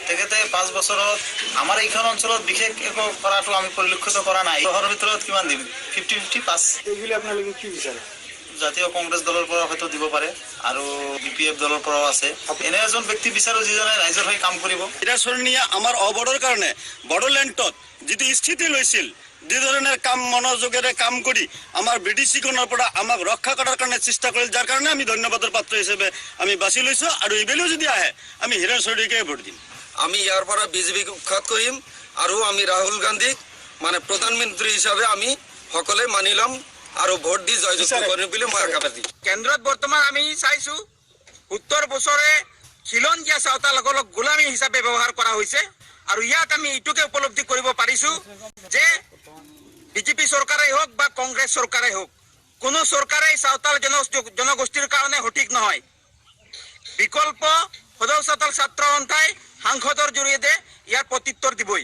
তেখেতে 5 বছৰত আমাৰ এইখন অঞ্চলত বিশেষ একো কৰাটো আমি পৰিলক্ষিত কৰা নাই। চহৰৰ ভিতৰত কিমান দিম 50-50 পাছ। এইগুলি আপোনালোকে কি বিচাৰে? জাতীয় কংগ্ৰেছ দলৰ পৰা হয়তো দিব পাৰে আৰু BPF দলৰ পৰাও আছে। এনে এজন ব্যক্তি বিচাৰো যিজনে ৰাইজৰ হৈ কাম কৰিব। হীৰাচৰণীয়ে আমাৰ অবৰৰ কাৰণে বড়োলেণ্ডত যিটো স্থিতি লৈছিল, যিধৰণৰ কাম মনোযোগেৰে কাম কৰি আমাৰ ব্ৰিটিছখনৰ পৰা আমাক ৰক্ষা কৰাৰ কাৰণে চেষ্টা কৰিল, যাৰ কাৰণে আমি ধন্যবাদৰ পাত্ৰ হিচাপে আমি বাছি লৈছোঁ। আৰু এইবেলিও যদি আহে আমি হীৰাচৰণীকে ভোট দিম। আমি ইয়াৰ পৰা বিজেপিক উৎখাত কৰিম আৰু আমি ৰাহুল গান্ধীক মানে প্ৰধানমন্ত্ৰী হিচাপে আমি সকলোৱে মানি ল'ম আৰু ভোট দি জয়যুক্ত কৰিম বুলি মই আশাবাদী। কেন্দ্ৰত বৰ্তমান আমি চাইছোঁ 70 বছৰে খিলঞ্জীয়া চাওতালসকলক গোলামী হিচাপে ব্যৱহাৰ কৰা হৈছে। আৰু ইয়াত আমি এইটোকে উপলব্ধি কৰিব পাৰিছোঁ যে বিজেপি চৰকাৰেই হওক বা কংগ্ৰেছ চৰকাৰেই হওক, কোনো চৰকাৰেই চাওতাল জনগোষ্ঠীৰ কাৰণে সঠিক নহয়। বিকল্প সদৌ চাওতাল ছাত্ৰ সন্থাই সাংসদৰ জৰিয়তে ইয়াৰ প্ৰত্যুত্তৰ দিবই।